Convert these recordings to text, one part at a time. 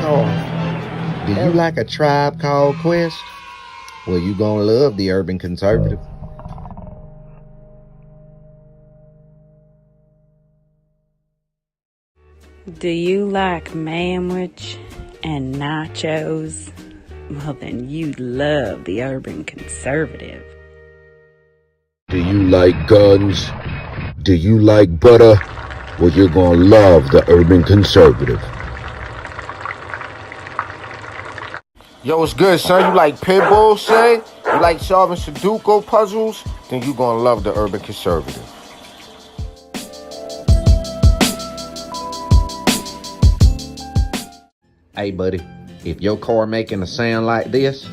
Do you like a Tribe Called Quest? Well, you gonna love the Urban Conservative. Do you like manwich and nachos? Well, then you'd love the Urban Conservative. Do you like guns? Do you like butter? Well, you're gonna love the Urban Conservative. Yo, what's good, son? You like pit bulls, say? You like solving Sudoku puzzles? Then you gonna love the Urban Conservative. Hey, buddy, if your car making a sound like this,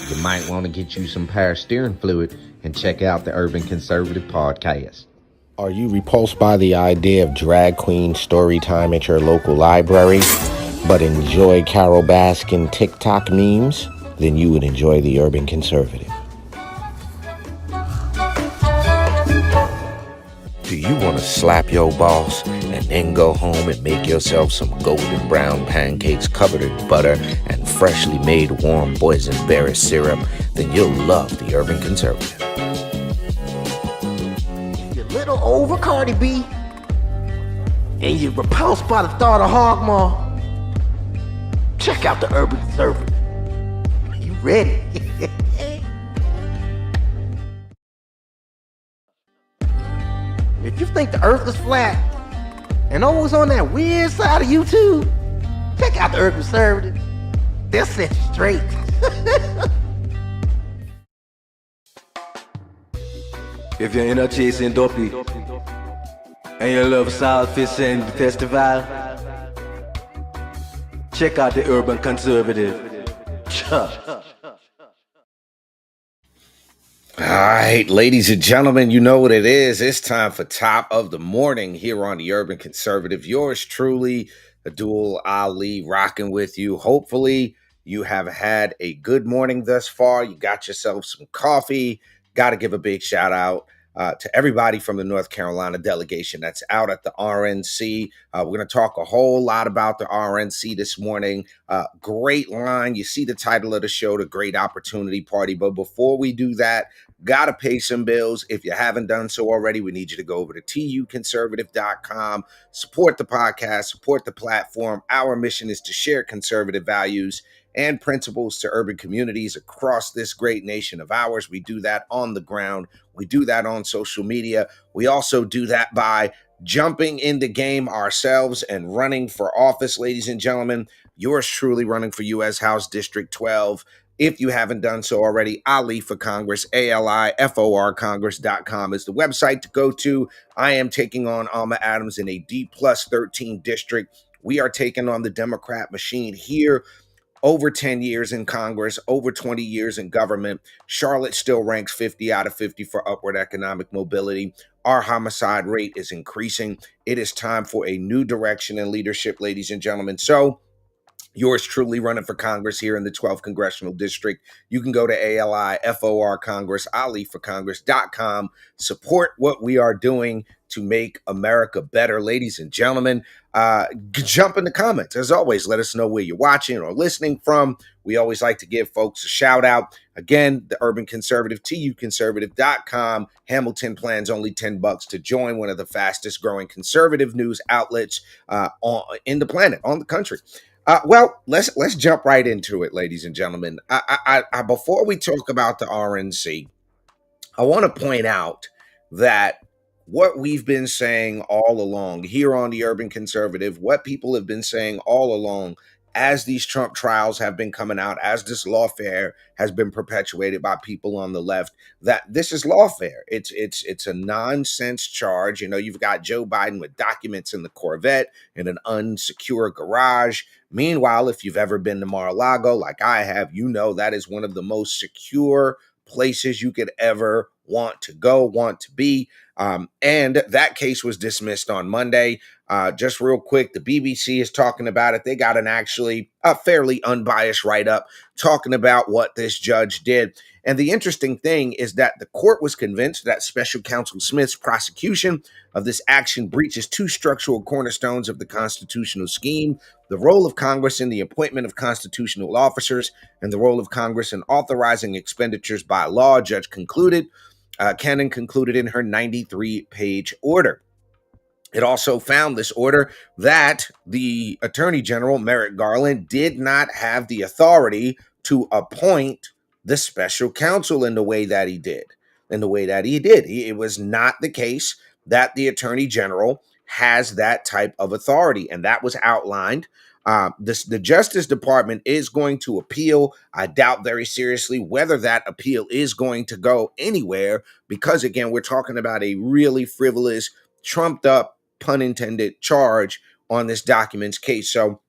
you might want to get you some power steering fluid and check out the Urban Conservative podcast. Are you repulsed by the idea of drag queen story time at your local library, but enjoy Carol Baskin TikTok memes? Then you would enjoy the Urban Conservative. Do you want to slap your boss and then go home and make yourself some golden brown pancakes covered in butter and freshly made warm boysenberry syrup? Then you'll love the Urban Conservative. If you're a little over Cardi B and you're repulsed by the thought of hog maw, check out the Urban Conservative. You ready? If you think the earth is flat and always on that weird side of YouTube, check out the Urban Conservative. They'll set you straight. If you're in a chasing dopey and you love South Fishing Festival, check out the Urban Conservative. All right, ladies and gentlemen, you know what it is. It's time for Top of the Morning here on the Urban Conservative. Yours truly, Abdul Ali, rocking with you. Hopefully, you have had a good morning thus far. You got yourself some coffee. Got to give a big shout out to everybody from the North Carolina delegation that's out at the RNC. We're going to talk a whole lot about the RNC this morning. Great line. You see the title of the show, The Great Opportunity Party. But before we do that, got to pay some bills. If you haven't done so already, we need you to go over to tuconservative.com, support the podcast, support the platform. Our mission is to share conservative values and principles to urban communities across this great nation of ours. We do that on the ground. We do that on social media. We also do that by jumping in the game ourselves and running for office, ladies and gentlemen. Yours truly running for U.S. House District 12. If you haven't done so already, Ali for Congress, ALIFORcongress.com is the website to go to. I am taking on Alma Adams in a D+13 district. We are taking on the Democrat machine here. Over 10 years in Congress, over 20 years in government. Charlotte still ranks 50 out of 50 for upward economic mobility. Our homicide rate is increasing. It is time for a new direction in leadership, ladies and gentlemen. So, yours truly running for Congress here in the 12th Congressional District. You can go to ALIFOR Congress, AliForCongress.com. Support what we are doing to make America better. Ladies and gentlemen, jump in the comments. As always, let us know where you're watching or listening from. We always like to give folks a shout out. Again, the Urban Conservative, tuconservative.com. Hamilton plans only $10 to join one of the fastest growing conservative news outlets in the planet, on the country. Well, let's jump right into it, ladies and gentlemen. Before we talk about the RNC, I want to point out that what we've been saying all along here on the Urban Conservative, what people have been saying all along as these Trump trials have been coming out, as this lawfare has been perpetuated by people on the left, that this is lawfare. It's a nonsense charge. You know, you've got Joe Biden with documents in the Corvette in an unsecure garage. Meanwhile, if you've ever been to Mar-a-Lago, like I have, you know that is one of the most secure places you could ever want to go, want to be. And that case was dismissed on Monday. Just real quick, the BBC is talking about it. They got an actually a fairly unbiased write-up talking about what this judge did. And the interesting thing is that the court was convinced that Special Counsel Smith's prosecution of this action breaches two structural cornerstones of the constitutional scheme: the role of Congress in the appointment of constitutional officers and the role of Congress in authorizing expenditures by law. Judge Cannon concluded in her 93-page order. It also found this order that the Attorney General, Merrick Garland, did not have the authority to appoint the special counsel in the way that he did. It was not the case that the Attorney General has that type of authority, and that was outlined. The Justice Department is going to appeal. I doubt very seriously whether that appeal is going to go anywhere because, again, we're talking about a really frivolous, trumped up, pun intended, charge on this documents case. So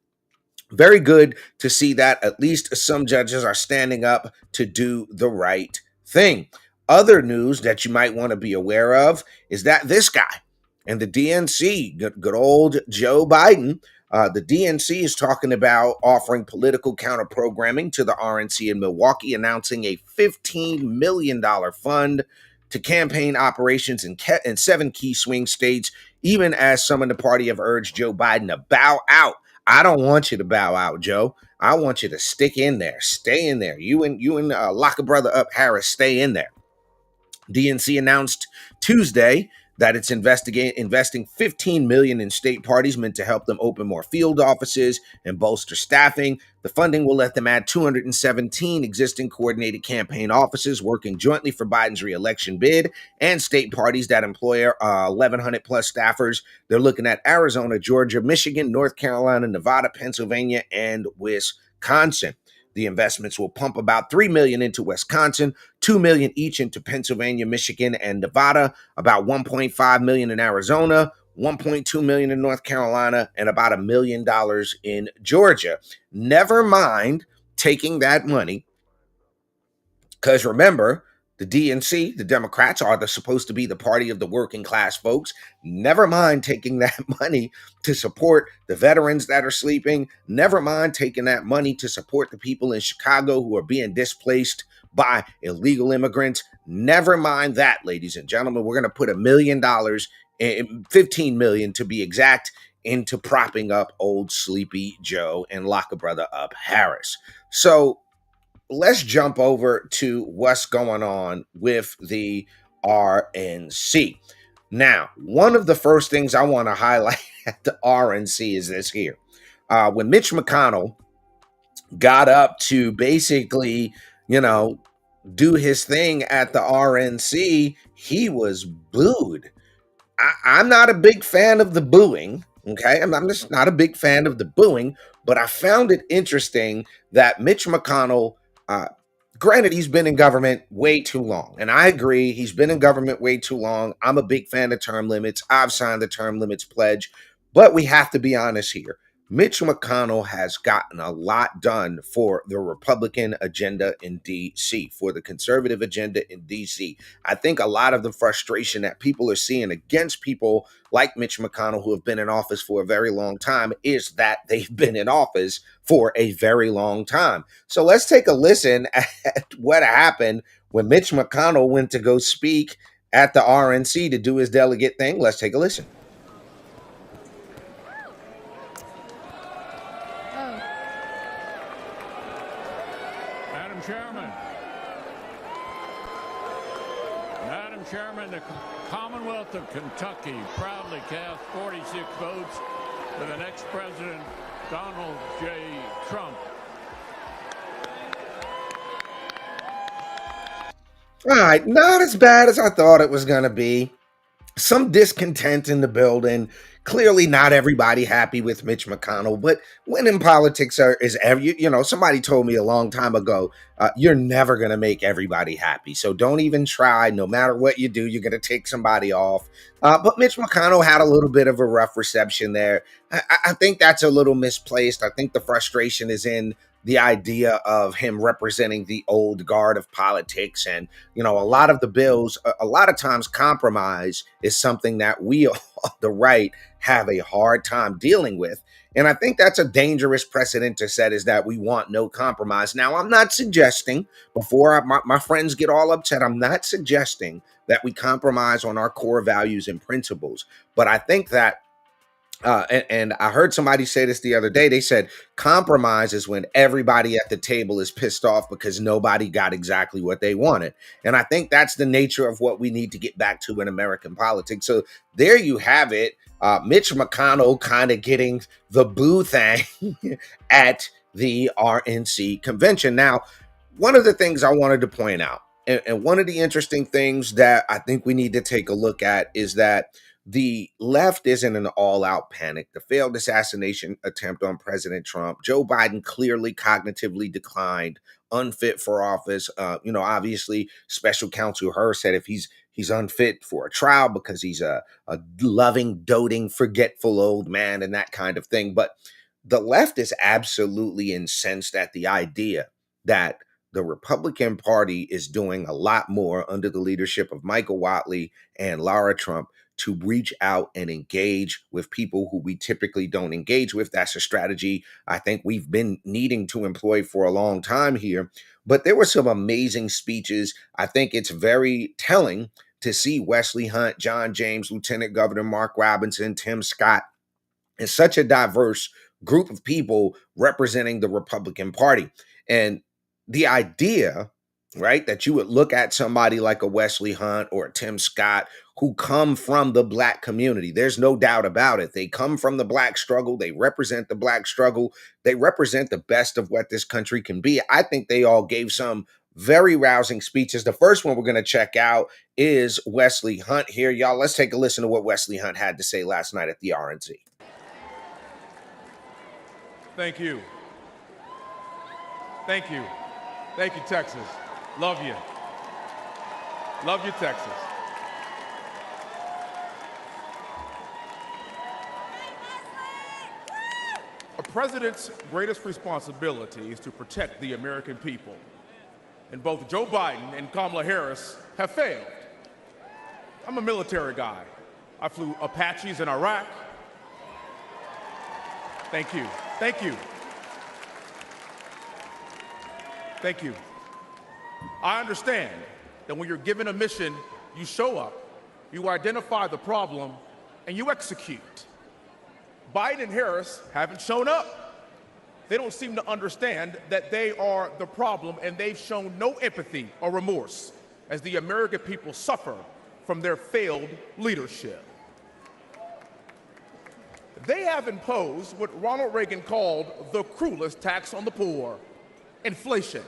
very good to see that at least some judges are standing up to do the right thing. Other news that you might want to be aware of is that this guy and the DNC, good old Joe Biden, the DNC is talking about offering political counter programming to the RNC in Milwaukee, announcing a $15 million fund to campaign operations in 7 key swing states, even as some in the party have urged Joe Biden to bow out. I don't want you to bow out, Joe. I want you to stick in there, stay in there. You and lock a brother up, Harris, stay in there. DNC announced Tuesday that it's investing $15 million in state parties meant to help them open more field offices and bolster staffing. The funding will let them add 217 existing coordinated campaign offices working jointly for Biden's reelection bid, and state parties that employ 1,100 plus staffers. They're looking at Arizona, Georgia, Michigan, North Carolina, Nevada, Pennsylvania, and Wisconsin. The investments will pump about $3 million into Wisconsin, $2 million each into Pennsylvania, Michigan, and Nevada, about $1.5 million in Arizona, $1.2 million in North Carolina, and about $1 million in Georgia. Never mind taking that money, because remember, the DNC, the Democrats, are supposed to be the party of the working class folks. Never mind taking that money to support the veterans that are sleeping. Never mind taking that money to support the people in Chicago who are being displaced by illegal immigrants. Never mind that, ladies and gentlemen. We're going to put $1 million, $15 million to be exact, into propping up old sleepy Joe and lock a brother up Harris. So let's jump over to what's going on with the RNC. Now, one of the first things I want to highlight at the RNC is this here. When Mitch McConnell got up to basically, do his thing at the RNC, he was booed. I'm not a big fan of the booing. Okay, I'm just not a big fan of the booing, but I found it interesting that Mitch McConnell, granted, he's been in government way too long. And I agree, he's been in government way too long. I'm a big fan of term limits. I've signed the term limits pledge. But we have to be honest here. Mitch McConnell has gotten a lot done for the Republican agenda in D.C., for the conservative agenda in D.C. I think a lot of the frustration that people are seeing against people like Mitch McConnell, who have been in office for a very long time, is that they've been in office for a very long time. So let's take a listen at what happened when Mitch McConnell went to go speak at the RNC to do his delegate thing. Let's take a listen. Madam Chairman, the Commonwealth of Kentucky proudly cast 46 votes for the next president, Donald J. Trump. All right, not as bad as I thought it was going to be. Some discontent in the building. Clearly not everybody happy with Mitch McConnell, but when in politics somebody told me a long time ago, you're never going to make everybody happy. So don't even try. No matter what you do, you're going to take somebody off. But Mitch McConnell had a little bit of a rough reception there. I think that's a little misplaced. I think the frustration is in the idea of him representing the old guard of politics. And, you know, a lot of the bills, a lot of times compromise is something that we, the right, have a hard time dealing with. And I think that's a dangerous precedent to set, is that we want no compromise. Now, I'm not suggesting, before my friends get all upset, I'm not suggesting that we compromise on our core values and principles. But I think that and I heard somebody say this the other day. They said compromise is when everybody at the table is pissed off because nobody got exactly what they wanted. And I think that's the nature of what we need to get back to in American politics. So there you have it. Mitch McConnell kind of getting the boo thing at the RNC convention. Now, one of the things I wanted to point out, and one of the interesting things that I think we need to take a look at, is that the left is in an all-out panic. The failed assassination attempt on President Trump. Joe Biden clearly cognitively declined, unfit for office. Obviously, Special Counsel Hur said if he's unfit for a trial because he's a loving, doting, forgetful old man and that kind of thing. But the left is absolutely incensed at the idea that the Republican Party is doing a lot more under the leadership of Michael Whatley and Lara Trump to reach out and engage with people who we typically don't engage with. That's a strategy I think we've been needing to employ for a long time here. But there were some amazing speeches. I think it's very telling to see Wesley Hunt, John James, Lieutenant Governor Mark Robinson, Tim Scott, and such a diverse group of people representing the Republican Party. And the idea, right, that you would look at somebody like a Wesley Hunt or a Tim Scott who come from the Black community. There's no doubt about it. They come from the Black struggle. They represent the Black struggle. They represent the best of what this country can be. I think they all gave some very rousing speeches. The first one we're going to check out is Wesley Hunt here. Y'all, let's take a listen to what Wesley Hunt had to say last night at the RNC. Thank you. Thank you. Thank you, Texas. Love you. Love you, Texas. A president's greatest responsibility is to protect the American people. And both Joe Biden and Kamala Harris have failed. I'm a military guy. I flew Apaches in Iraq. Thank you. Thank you. Thank you. I understand that when you're given a mission, you show up, you identify the problem, and you execute. Biden and Harris haven't shown up. They don't seem to understand that they are the problem, and they've shown no empathy or remorse as the American people suffer from their failed leadership. They have imposed what Ronald Reagan called the cruelest tax on the poor: inflation.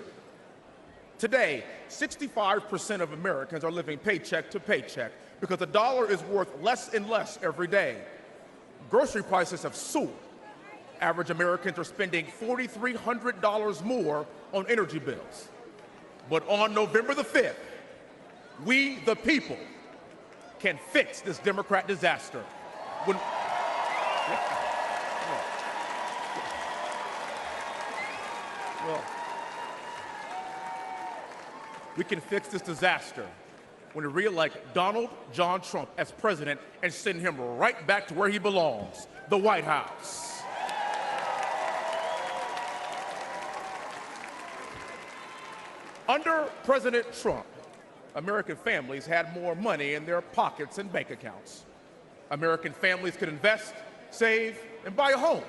Today, 65% of Americans are living paycheck to paycheck because the dollar is worth less and less every day. Grocery prices have soared. Average Americans are spending $4,300 more on energy bills. But on November the 5th, we, the people, can fix this Democrat disaster. We can fix this disaster when we re-elect Donald John Trump as president and send him right back to where he belongs, the White House. Under President Trump, American families had more money in their pockets and bank accounts. American families could invest, save, and buy a home.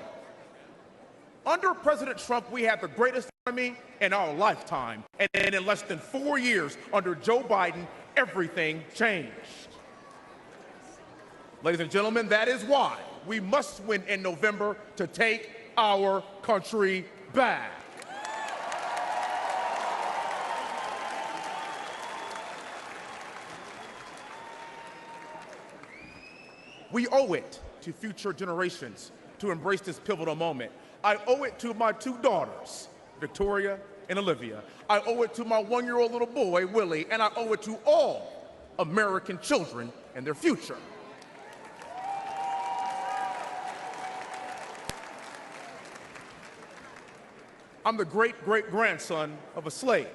Under President Trump, we had the greatest economy in our lifetime. And in less than 4 years, under Joe Biden, everything changed. Ladies and gentlemen, that is why we must win in November to take our country back. We owe it to future generations to embrace this pivotal moment. I owe it to my two daughters, Victoria and Olivia. I owe it to my 1-year-old little boy, Willie, and I owe it to all American children and their future. I'm the great-great-grandson of a slave.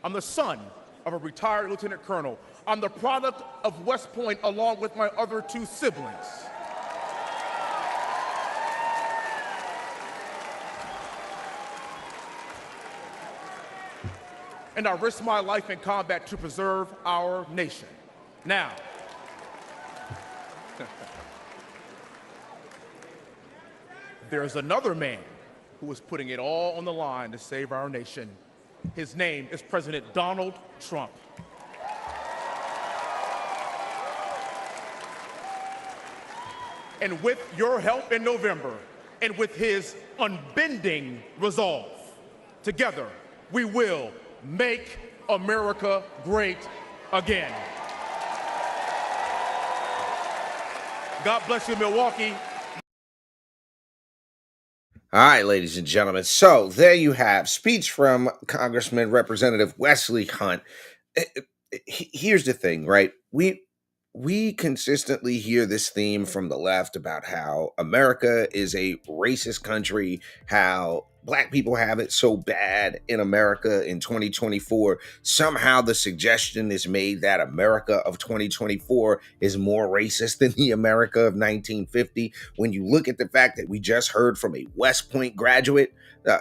I'm the son of a retired lieutenant colonel. I'm the product of West Point along with my other two siblings. And I risked my life in combat to preserve our nation. Now, there's another man who is putting it all on the line to save our nation. His name is President Donald Trump. And with your help in November, and with his unbending resolve, together we will make America great again. God bless you, Milwaukee. All right, ladies and gentlemen. So there you have speech from Congressman Representative Wesley Hunt. Here's the thing, right? We consistently hear this theme from the left about how America is a racist country, how black people have it so bad in America in 2024. Somehow the suggestion is made that America of 2024 is more racist than the America of 1950. When you look at the fact that we just heard from a West Point graduate,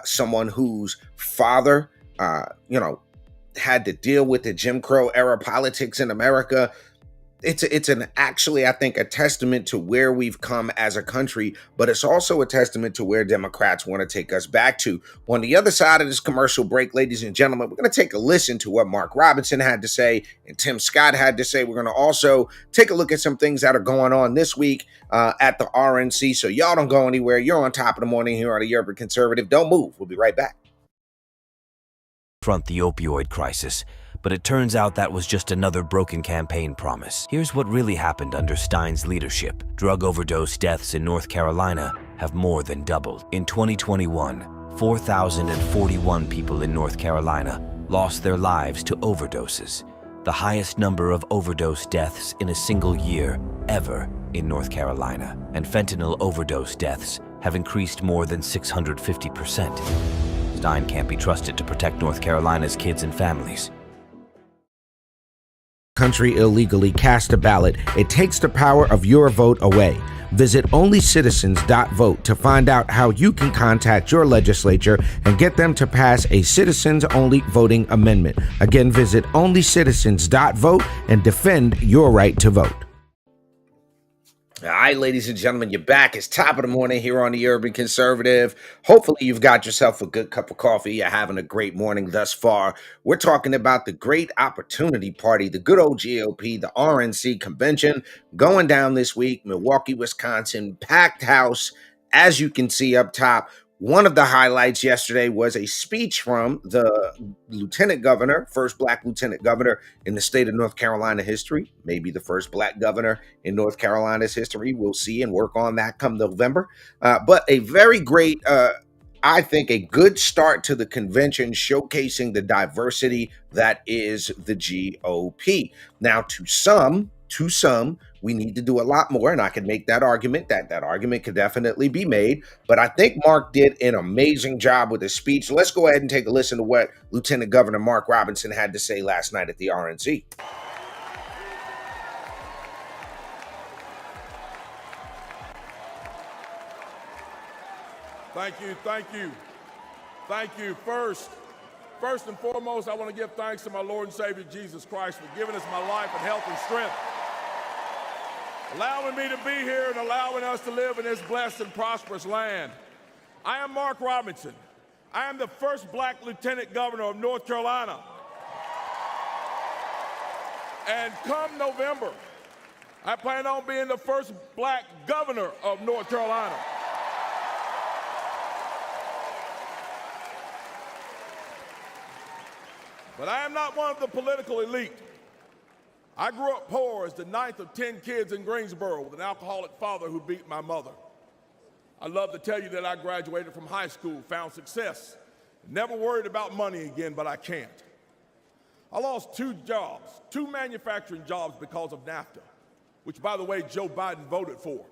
someone whose father, had to deal with the Jim Crow era politics in America. It's an actually, I think, a testament to where we've come as a country, but it's also a testament to where Democrats want to take us back to. On the other side of this commercial break, ladies and gentlemen, we're going to take a listen to what Mark Robinson had to say and Tim Scott had to say. We're going to also take a look at some things that are going on this week at the RNC. So y'all don't go anywhere. You're on top of the morning here on the Urban Conservative. Don't move. We'll be right back. Front the opioid crisis, but it turns out that was just another broken campaign promise. Here's what really happened under Stein's leadership. Drug overdose deaths in North Carolina have more than doubled. In 2021, 4,041 people in North Carolina lost their lives to overdoses, the highest number of overdose deaths in a single year ever in North Carolina. And fentanyl overdose deaths have increased more than 650%. Stein can't be trusted to protect North Carolina's kids and families. Country illegally cast a ballot, it takes the power of your vote away. Visit onlycitizens.vote to find out how you can contact your legislature and get them to pass a citizens-only voting amendment. Again, visit onlycitizens.vote and defend your right to vote. All right, ladies and gentlemen, you're back. It's top of the morning here on the Urban Conservative. Hopefully you've got yourself a good cup of coffee. You're having a great morning thus far. We're talking about the Great Opportunity Party, the good old GOP, the RNC Convention going down this week, Milwaukee, Wisconsin, packed house. As you can see up top, one of the highlights yesterday was a speech from the lieutenant governor, first black lieutenant governor in the state of North Carolina history, maybe the first black governor in North Carolina's history. We'll see and work on that come November. But a very great, I think, a good start to the convention, showcasing the diversity that is the GOP. Now, to some, we need to do a lot more, and I can make that argument. That argument could definitely be made, but I think Mark did an amazing job with his speech. Let's go ahead and take a listen to what Lieutenant Governor Mark Robinson had to say last night at the RNC. Thank you. First and foremost, I want to give thanks to my Lord and Savior Jesus Christ for giving us my life and health and strength, allowing me to be here and allowing us to live in this blessed and prosperous land. I am Mark Robinson. I am the first black lieutenant governor of North Carolina. And come November, I plan on being the first black governor of North Carolina. But I am not one of the political elite. I grew up poor as the ninth of 10 kids in Greensboro with an alcoholic father who beat my mother. I love to tell you that I graduated from high school, found success, never worried about money again, but I can't. I lost 2 jobs, 2 manufacturing jobs because of NAFTA, which, by the way, Joe Biden voted for.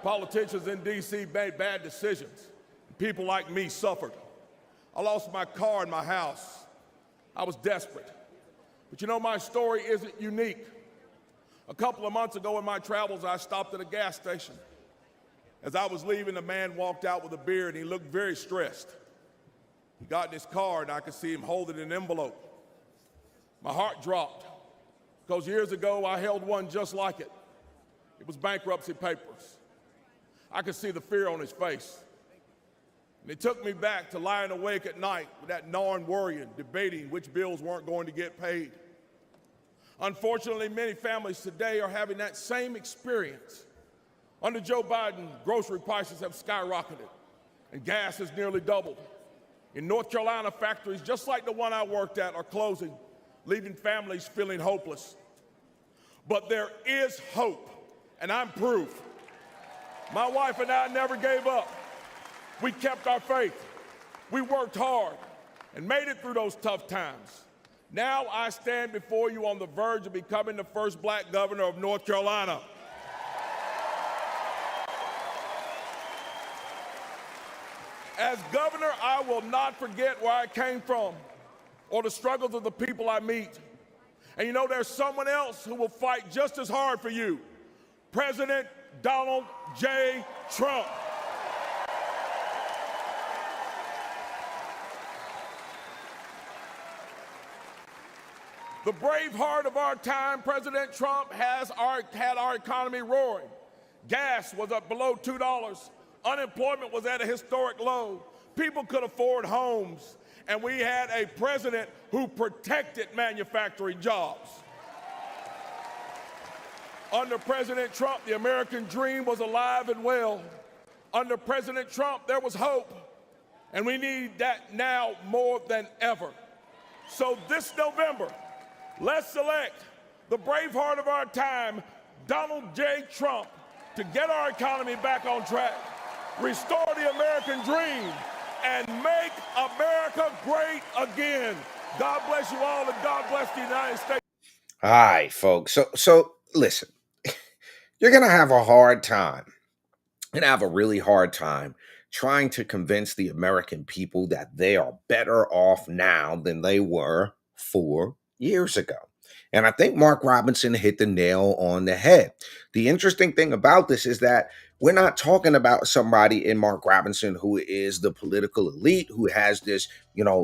Politicians in D.C. made bad decisions. People like me suffered. I lost my car and my house. I was desperate. But you know, my story isn't unique. A couple of months ago in my travels, I stopped at a gas station. As I was leaving, a man walked out with a beer and he looked very stressed. He got in his car and I could see him holding an envelope. My heart dropped because years ago I held one just like it. It was bankruptcy papers. I could see the fear on his face. And it took me back to lying awake at night with that gnawing worrying, debating which bills weren't going to get paid. Unfortunately, many families today are having that same experience. Under Joe Biden, grocery prices have skyrocketed and gas has nearly doubled. In North Carolina, factories just like the one I worked at are closing, leaving families feeling hopeless. But there is hope, and I'm proof. My wife and I never gave up. We kept our faith. We worked hard and made it through those tough times. Now I stand before you on the verge of becoming the first black governor of North Carolina. As governor, I will not forget where I came from or the struggles of the people I meet. And you know, there's someone else who will fight just as hard for you. President Donald J. Trump. The brave heart of our time, President Trump, had our economy roaring. Gas was up below $2. Unemployment was at a historic low. People could afford homes. And we had a president who protected manufacturing jobs. Under President Trump, the American dream was alive and well. Under President Trump, there was hope. And we need that now more than ever. So this November, let's select the brave heart of our time, Donald J. Trump, to get our economy back on track, restore the American dream, and make America great again. God bless you all, and God bless the United States. All right, folks. So listen, you're going to have a hard time. You're going to have a really hard time trying to convince the American people that they are better off now than they were 4 years ago. And I think Mark Robinson hit the nail on the head. The interesting thing about this is that we're not talking about somebody in Mark Robinson who is the political elite, who has this,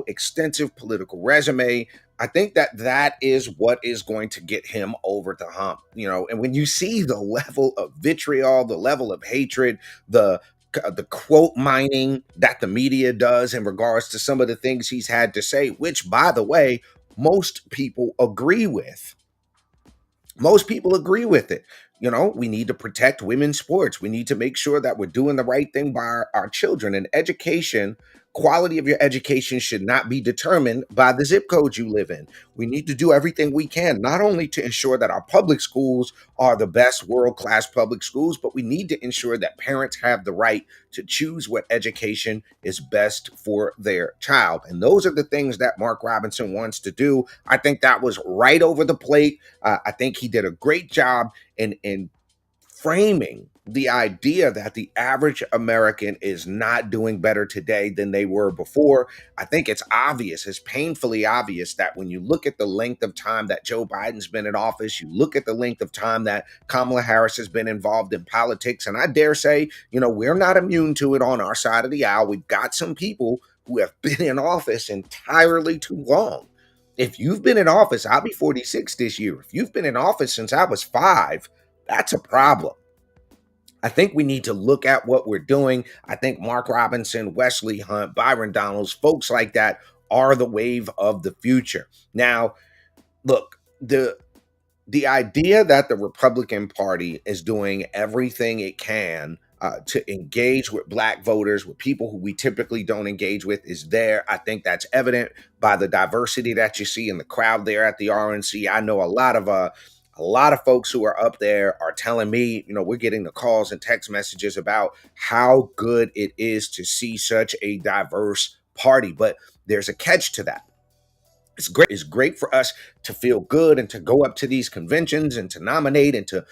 extensive political resume. I think that is what is going to get him over the hump, and when you see the level of vitriol, the level of hatred, the quote mining that the media does in regards to some of the things he's had to say, which, by the way, most people agree with. Most people agree with it. We need to protect women's sports. We need to make sure that we're doing the right thing by our children. And education, quality of your education should not be determined by the zip code you live in. We need to do everything we can, not only to ensure that our public schools are the best world-class public schools, but we need to ensure that parents have the right to choose what education is best for their child. And those are the things that Mark Robinson wants to do. I think that was right over the plate. I think he did a great job in framing the idea that the average American is not doing better today than they were before. I think it's obvious, it's painfully obvious, that when you look at the length of time that Joe Biden's been in office, you look at the length of time that Kamala Harris has been involved in politics, and I dare say, we're not immune to it on our side of the aisle. We've got some people who have been in office entirely too long. If you've been in office, I'll be 46 this year. If you've been in office since I was 5, that's a problem. I think we need to look at what we're doing. I think Mark Robinson, Wesley Hunt, Byron Donalds, folks like that are the wave of the future. Now, look, the idea that the Republican Party is doing everything it can to engage with black voters, with people who we typically don't engage with, is there. I think that's evident by the diversity that you see in the crowd there at the RNC. I know a lot of folks who are up there are telling me, we're getting the calls and text messages about how good it is to see such a diverse party. But there's a catch to that. It's great for us to feel good and to go up to these conventions and to nominate and to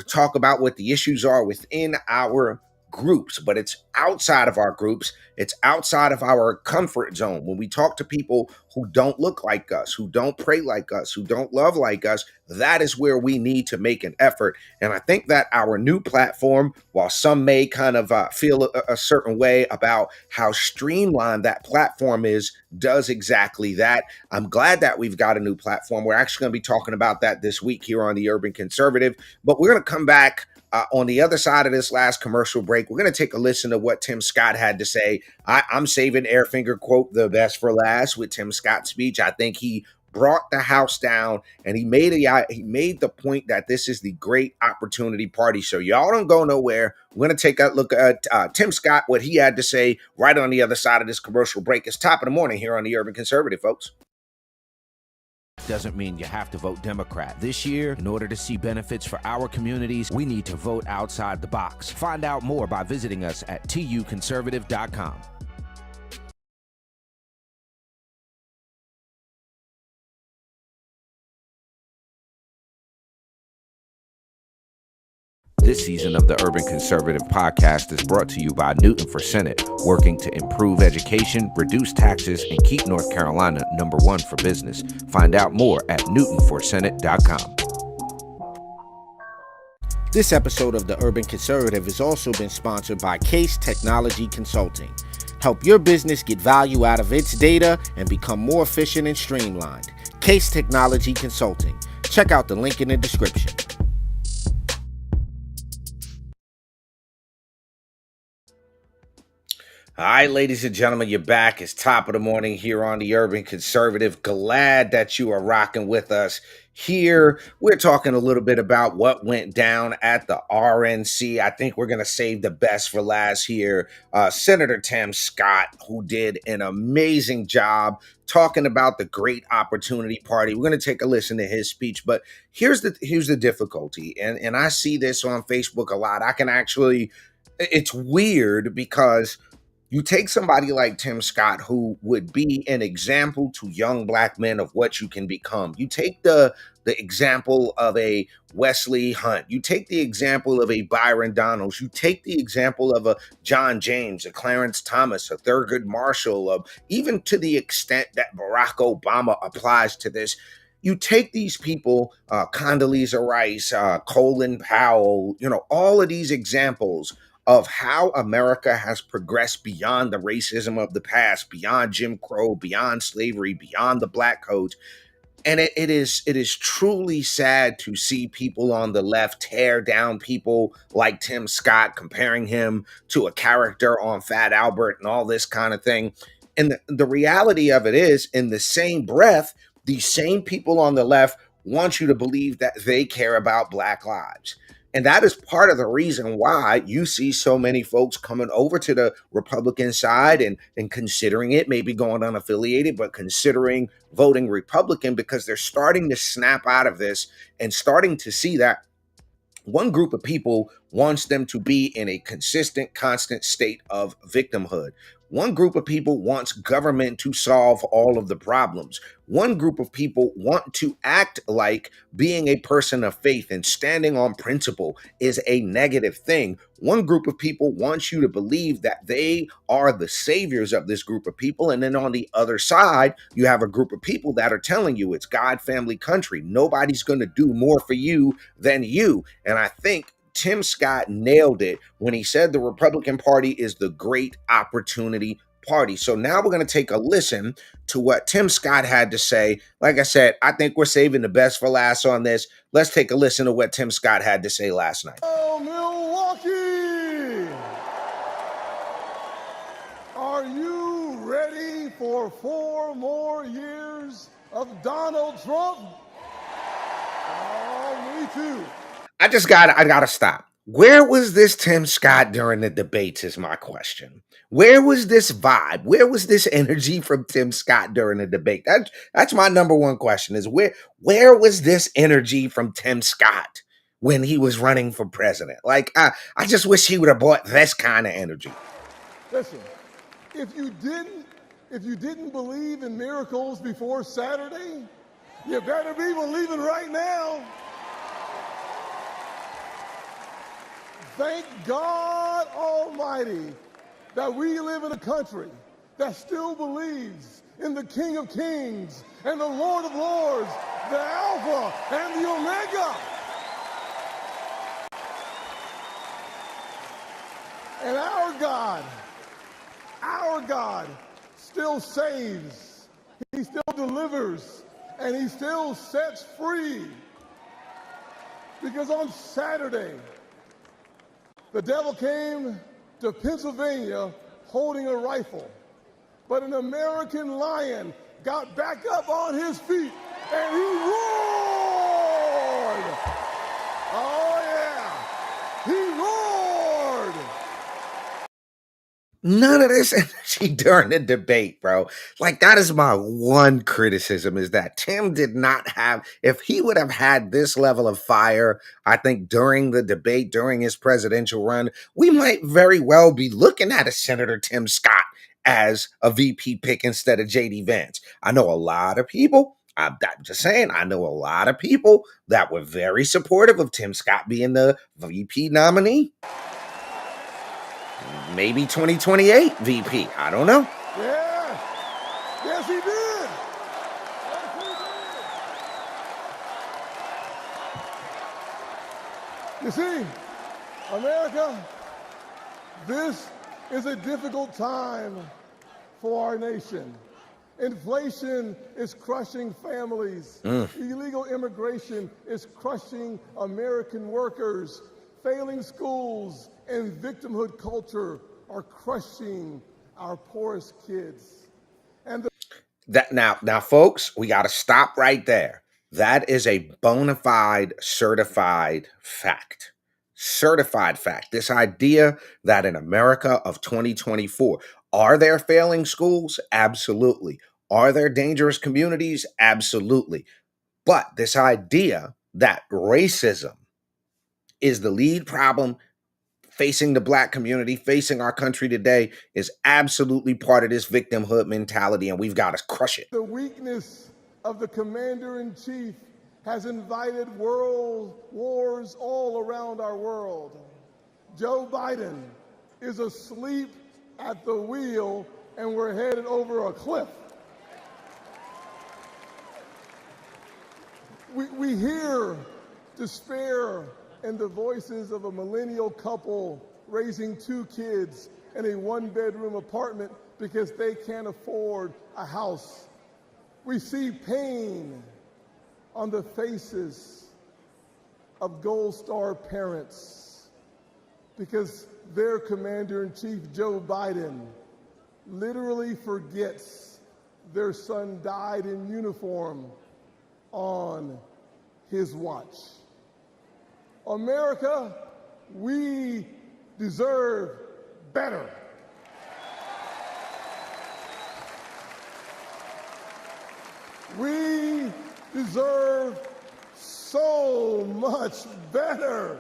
talk about what the issues are within our groups, but it's outside of our groups. It's outside of our comfort zone. When we talk to people who don't look like us, who don't pray like us, who don't love like us, that is where we need to make an effort. And I think that our new platform, while some may kind of feel a certain way about how streamlined that platform is, does exactly that. I'm glad that we've got a new platform. We're actually going to be talking about that this week here on the Urban Conservative, but we're going to come back on the other side of this last commercial break. We're going to take a listen to what Tim Scott had to say. I'm saving Airfinger quote, the best for last, with Tim Scott's speech. I think he brought the house down, and he made the point that this is the great opportunity party. So y'all don't go nowhere. We're going to take a look at Tim Scott, what he had to say right on the other side of this commercial break. It's top of the morning here on the Urban Conservative, folks. Doesn't mean you have to vote Democrat. This year, in order to see benefits for our communities, we need to vote outside the box. Find out more by visiting us at tuconservative.com. This season of the Urban Conservative Podcast is brought to you by Newton for Senate, working to improve education, reduce taxes, and keep North Carolina #1 for business. Find out more at newtonforsenate.com. This episode of the Urban Conservative has also been sponsored by Case Technology Consulting. Help your business get value out of its data and become more efficient and streamlined. Case Technology Consulting. Check out the link in the description. All right, ladies and gentlemen, you're back. It's top of the morning here on the Urban Conservative. Glad that you are rocking with us here. We're talking a little bit about what went down at the RNC. I think we're going to save the best for last here. Senator Tim Scott, who did an amazing job talking about the great opportunity party. We're going to take a listen to his speech, but here's the difficulty. And I see this on Facebook a lot. It's weird because you take somebody like Tim Scott, who would be an example to young black men of what you can become. You take the example of a Wesley Hunt. You take the example of a Byron Donalds. You take the example of a John James, a Clarence Thomas, a Thurgood Marshall, even to the extent that Barack Obama applies to this. You take these people, Condoleezza Rice, Colin Powell, all of these examples of how America has progressed beyond the racism of the past, beyond Jim Crow, beyond slavery, beyond the black codes. And it is truly sad to see people on the left tear down people like Tim Scott, comparing him to a character on Fat Albert and all this kind of thing. And the reality of it is, in the same breath, these same people on the left want you to believe that they care about black lives. And that is part of the reason why you see so many folks coming over to the Republican side and considering it, maybe going unaffiliated, but considering voting Republican, because they're starting to snap out of this and starting to see that one group of people wants them to be in a consistent, constant state of victimhood. One group of people wants government to solve all of the problems. One group of people want to act like being a person of faith and standing on principle is a negative thing. One group of people wants you to believe that they are the saviors of this group of people. And then on the other side, you have a group of people that are telling you it's God, family, country. Nobody's going to do more for you than you. And I think Tim Scott nailed it when he said the Republican Party is the great opportunity party. So now we're going to take a listen to what Tim Scott had to say. Like I said, I think we're saving the best for last on this. Let's take a listen to what Tim Scott had to say last night. Oh, Milwaukee! Are you ready for 4 more years of Donald Trump? Oh, me too. I gotta stop. Where was this Tim Scott during the debates is my question. Where was this vibe? Where was this energy from Tim Scott during the debate? That's my number one question, is where was this energy from Tim Scott when he was running for president? Like, I just wish he would have brought this kind of energy. Listen, if you didn't believe in miracles before Saturday, you better be believing right now. Thank God Almighty that we live in a country that still believes in the King of Kings and the Lord of Lords, the Alpha and the Omega. And our God still saves, he still delivers, and he still sets free. Because on Saturday, the devil came to Pennsylvania holding a rifle, but an American lion got back up on his feet and he roared. Oh yeah, he roared. None of this energy during the debate, bro. Like, that is my one criticism, is that Tim did not have, if he would have had this level of fire, I think during the debate, during his presidential run, we might very well be looking at a Senator Tim Scott as a VP pick instead of JD Vance. I know a lot of people, I'm just saying, I know a lot of people that were very supportive of Tim Scott being the VP nominee. Maybe 2028 VP. I don't know. Yeah. Yes, he did. Yes, he did. You see, America, this is a difficult time for our nation. Inflation is crushing families. Illegal immigration is crushing American workers. Failing schools and victimhood culture are crushing our poorest kids. And now, folks, we got to stop right there. That is a bona fide, certified fact. Certified fact. This idea that in America of 2024, are there failing schools? Absolutely. Are there dangerous communities? Absolutely. But this idea that racism is the lead problem facing the Black community, facing our country today, is absolutely part of this victimhood mentality, and we've got to crush it. the weakness of the commander-in-chief has invited world wars all around our world. Joe Biden is asleep at the wheel, and we're headed over a cliff. We hear despair in the voices of a millennial couple raising 2 kids in a 1-bedroom apartment because they can't afford a house. We see pain on the faces of Gold Star parents because their commander-in-chief, Joe Biden, literally forgets their son died in uniform on his watch. America, we deserve better. We deserve so much better.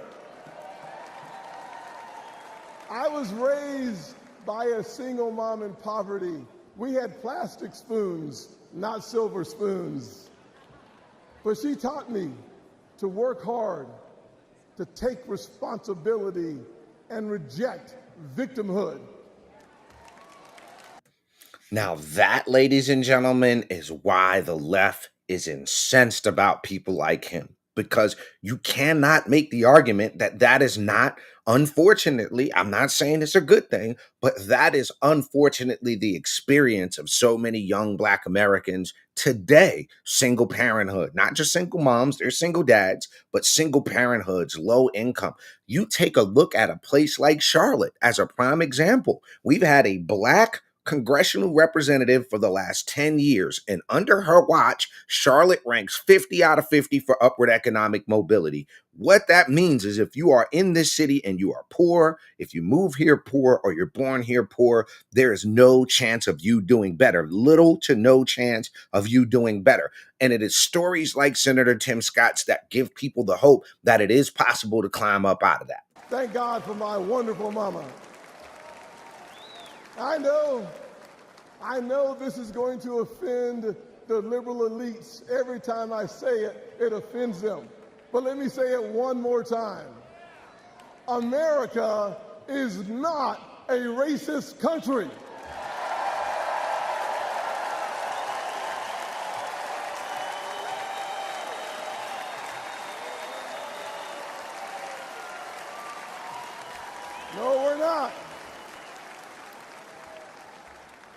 I was raised by a single mom in poverty. We had plastic spoons, not silver spoons. But she taught me to work hard, to take responsibility, and reject victimhood. Now that, ladies and gentlemen, is why the left is incensed about people like him. Because you cannot make the argument that that is not, unfortunately, I'm not saying it's a good thing, but that is unfortunately the experience of so many young Black Americans today. Single parenthood, not just single moms, they're single dads, but single parenthoods, low income. You take a look at a place like Charlotte as a prime example. We've had a Black congressional representative for the last 10 years, and under her watch, Charlotte ranks 50 out of 50 for upward economic mobility. What that means is if you are in this city and you are poor, if you move here poor or you're born here poor, there is no chance of you doing better, little to no chance of you doing better. And it is stories like Senator Tim Scott's that give people the hope that it is possible to climb up out of that. Thank God for my wonderful mama. I know this is going to offend the liberal elites. Every time I say it, it offends them. But let me say it one more time. America is not a racist country. No, we're not.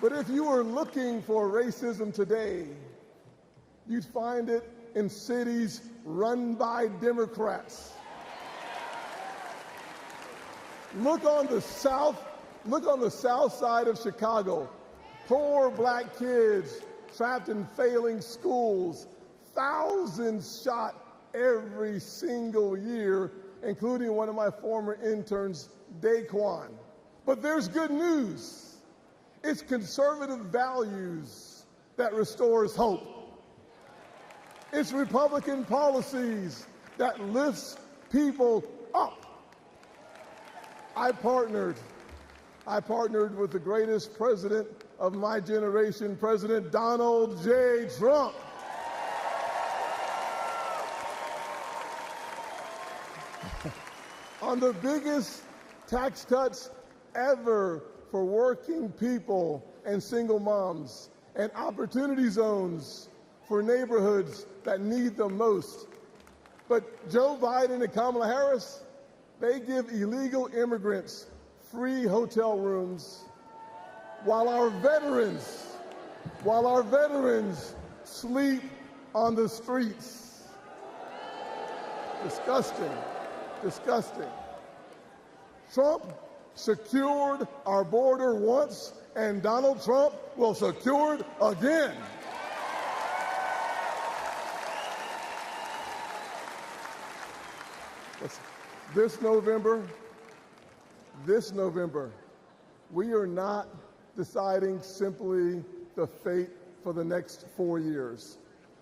But if you were looking for racism today, you'd find it in cities run by Democrats. Look on the south side of Chicago. Poor black kids trapped in failing schools. Thousands shot every single year, including one of my former interns, Daquan. But there's good news. It's conservative values that restores hope. It's Republican policies that lifts people up. I partnered with the greatest president of my generation, President Donald J. Trump. On the biggest tax cuts ever for working people and single moms, and opportunity zones for neighborhoods that need them most. But Joe Biden and Kamala Harris, they give illegal immigrants free hotel rooms while our veterans sleep on the streets. Disgusting, disgusting. Trump secured our border once, and Donald Trump will secure it again. This November, we are not deciding simply the fate for the next 4 years.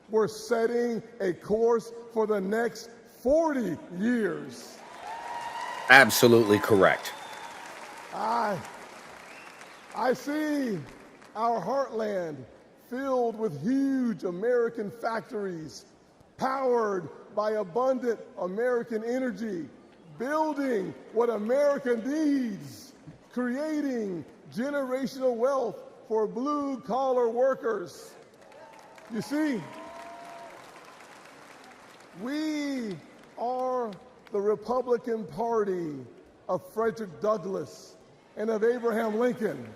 We're setting a course for the next 40 years. Absolutely correct. I see our heartland filled with huge American factories, powered by abundant American energy, building what America needs, creating generational wealth for blue-collar workers. You see, we are the Republican Party of Frederick Douglass and of Abraham Lincoln,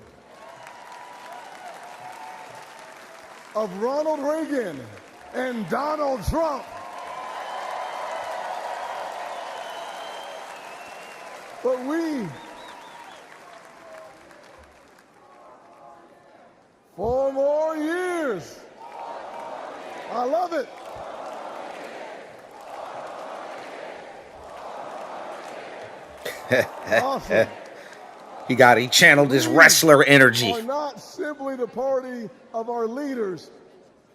of Ronald Reagan and Donald Trump. But we, 4 more years. I love it. Awesome. He channeled his wrestler energy. We are not simply the party of our leaders.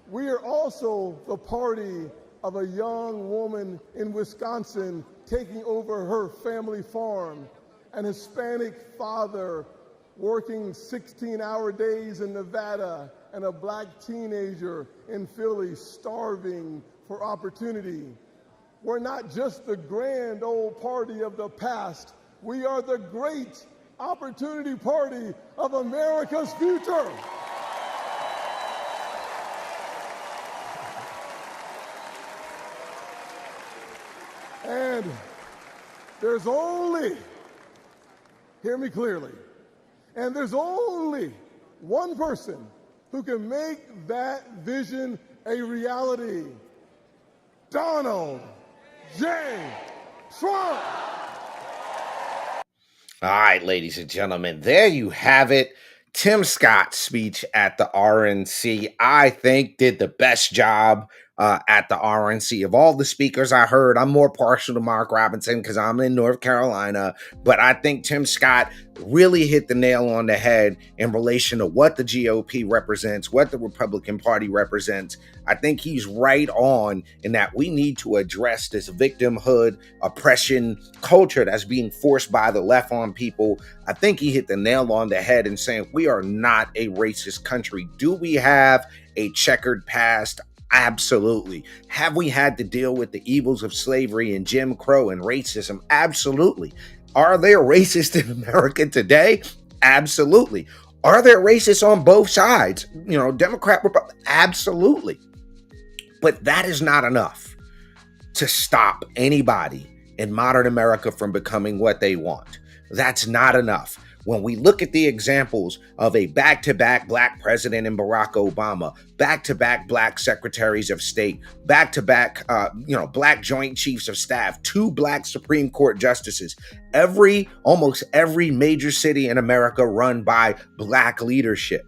We are also the party of a young woman in Wisconsin taking over her family farm, an Hispanic father working 16-hour days in Nevada, and a black teenager in Philly starving for opportunity. We're not just the grand old party of the past. We are the great opportunity party of America's future. And there's only, hear me clearly, and there's only one person who can make that vision a reality: Donald J. Trump. All right, ladies and gentlemen, there you have it. Tim Scott's speech at the RNC, I think, did the best job at the RNC. Of all the speakers I heard, I'm more partial to Mark Robinson because I'm in North Carolina, but I think Tim Scott really hit the nail on the head in relation to what the GOP represents, what the Republican Party represents. I think he's right on in that we need to address this victimhood, oppression culture that's being forced by the left on people. I think he hit the nail on the head in saying we are not a racist country. Do we have a checkered past? Absolutely. Have we had to deal with the evils of slavery and Jim Crow and racism? Absolutely. Are there racists in America today? Absolutely. Are there racists on both sides? Democrat, Republican? Absolutely. But that is not enough to stop anybody in modern America from becoming what they want. That's not enough. When we look at the examples of a back-to-back black president in Barack Obama, back-to-back black secretaries of state, back-to-back, black joint chiefs of staff, 2 black Supreme Court justices, almost every major city in America run by black leadership.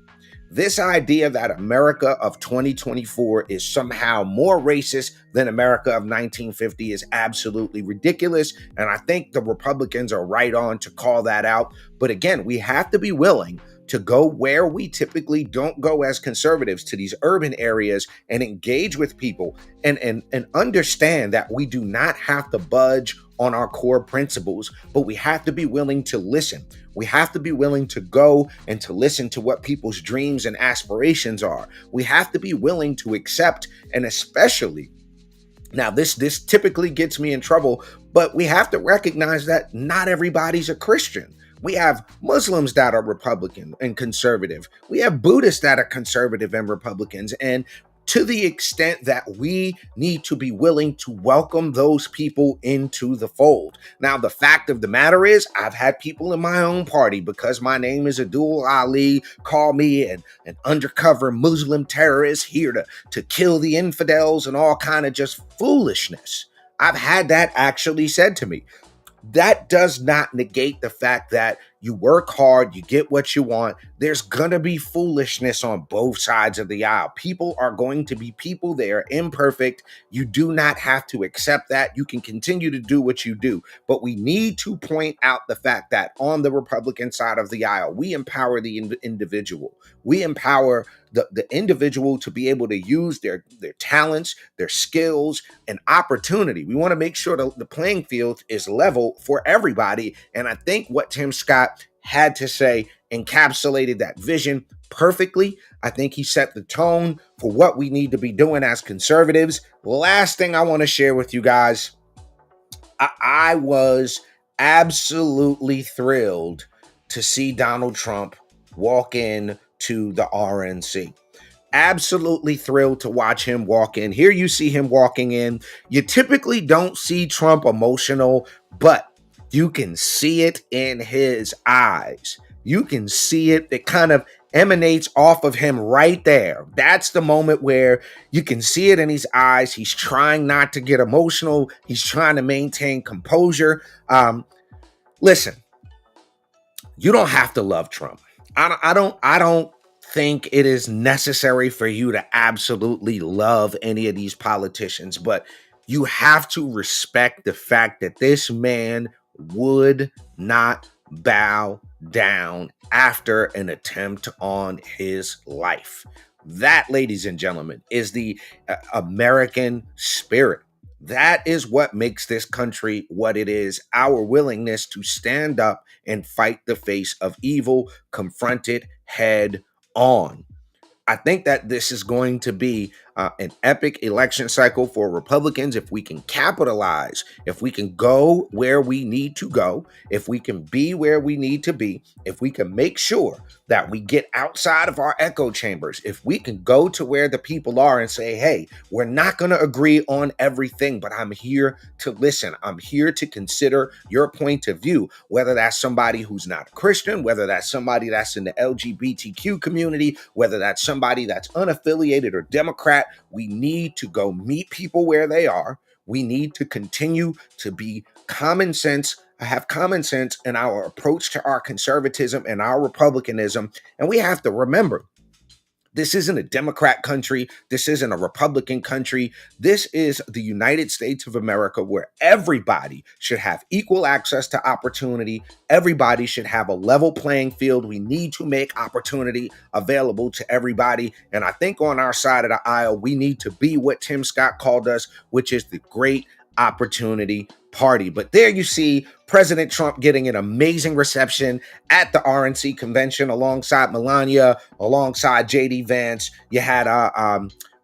This idea that America of 2024 is somehow more racist than America of 1950 is absolutely ridiculous. And I think the Republicans are right on to call that out. But again, we have to be willing to go where we typically don't go as conservatives, to these urban areas, and engage with people and understand that we do not have to budge on our core principles, but we have to be willing to listen. We have to be willing to go and to listen to what people's dreams and aspirations are. We have to be willing to accept, and especially, now this typically gets me in trouble, but we have to recognize that not everybody's a Christian. We have Muslims that are Republican and conservative. We have Buddhists that are conservative and Republicans. And to the extent that we need to be willing to welcome those people into the fold. Now, the fact of the matter is, I've had people in my own party, because my name is Abdul Ali, call me an undercover Muslim terrorist here to kill the infidels and all kind of just foolishness. I've had that actually said to me. That does not negate the fact that you work hard, you get what you want. There's going to be foolishness on both sides of the aisle. People are going to be people. They are imperfect. You do not have to accept that. You can continue to do what you do. But we need to point out the fact that on the Republican side of the aisle, we empower the individual. We empower the individual to be able to use their talents, their skills, and opportunity. We want to make sure the playing field is level for everybody. And I think what Tim Scott had to say encapsulated that vision perfectly. I think he set the tone for what we need to be doing as conservatives. Last thing I want to share with you guys, I was absolutely thrilled to see Donald Trump walk in to the RNC. Absolutely thrilled to watch him walk in. Here you see him walking in. You typically don't see Trump emotional, but you can see it in his eyes. You can see it. It kind of emanates off of him right there. That's the moment where you can see it in his eyes. He's trying not to get emotional. He's trying to maintain composure. Listen, you don't have to love Trump. I don't think it is necessary for you to absolutely love any of these politicians, but you have to respect the fact that this man would not bow down after an attempt on his life. That, ladies and gentlemen, is the American spirit. That is what makes this country what it is. Our willingness to stand up and fight the face of evil, confront it head on. I think that this is going to be an epic election cycle for Republicans if we can capitalize, if we can go where we need to go, if we can be where we need to be, if we can make sure that we get outside of our echo chambers, if we can go to where the people are and say, hey, we're not going to agree on everything, but I'm here to listen. I'm here to consider your point of view, whether that's somebody who's not a Christian, whether that's somebody that's in the LGBTQ community, whether that's somebody that's unaffiliated or Democrat. We need to go meet people where they are. We need to continue to be have common sense in our approach to our conservatism and our republicanism. And we have to remember, this isn't a Democrat country. This isn't a Republican country. This is the United States of America, where everybody should have equal access to opportunity. Everybody should have a level playing field. We need to make opportunity available to everybody. And I think on our side of the aisle, we need to be what Tim Scott called us, which is the great opportunity party. But there you see President Trump getting an amazing reception at the RNC Convention alongside Melania, alongside JD Vance. You had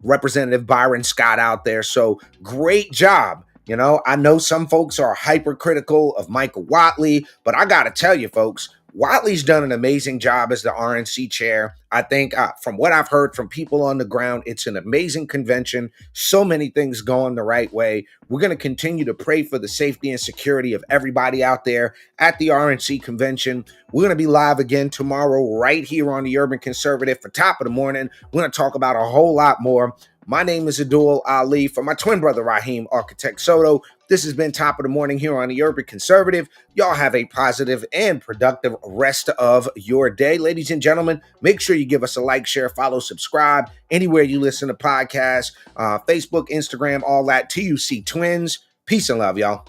Representative Byron Scott out there. So great job You know, I know some folks are hypercritical of Michael Whatley, but I got to tell you, folks, Whatley's done an amazing job as the RNC chair. I think from what I've heard from people on the ground, it's an amazing convention. So many things going the right way. We're going to continue to pray for the safety and security of everybody out there at the RNC Convention. We're going to be live again tomorrow right here on the Urban Conservative for Top of the Morning. We're going to talk about a whole lot more. My name is Adul Ali. For my twin brother, Raheem Architect Soto, this has been Top of the Morning here on the Urban Conservative. Y'all have a positive and productive rest of your day. Ladies and gentlemen, make sure you give us a like, share, follow, subscribe, anywhere you listen to podcasts, Facebook, Instagram, all that. TUC Twins. Peace and love, y'all.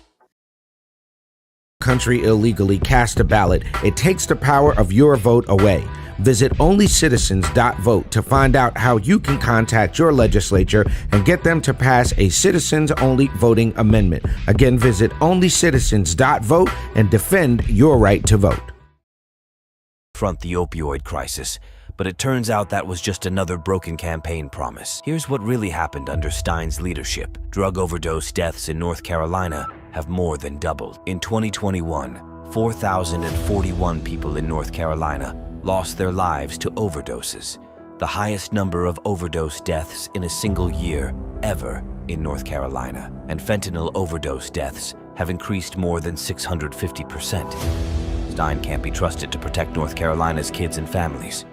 Country illegally cast a ballot, it takes the power of your vote away. Visit onlycitizens.vote to find out how you can contact your legislature and get them to pass a citizens-only voting amendment. Again, visit onlycitizens.vote and defend your right to vote. Front the opioid crisis, but it turns out that was just another broken campaign promise. Here's what really happened under Stein's leadership. Drug overdose deaths in North Carolina have more than doubled. In 2021, 4,041 people in North Carolina lost their lives to overdoses, the highest number of overdose deaths in a single year ever in North Carolina. And fentanyl overdose deaths have increased more than 650%. Stein can't be trusted to protect North Carolina's kids and families.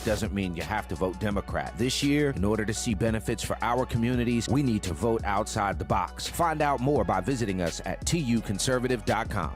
Doesn't mean you have to vote Democrat. This year, in order to see benefits for our communities, we need to vote outside the box. Find out more by visiting us at tuconservative.com.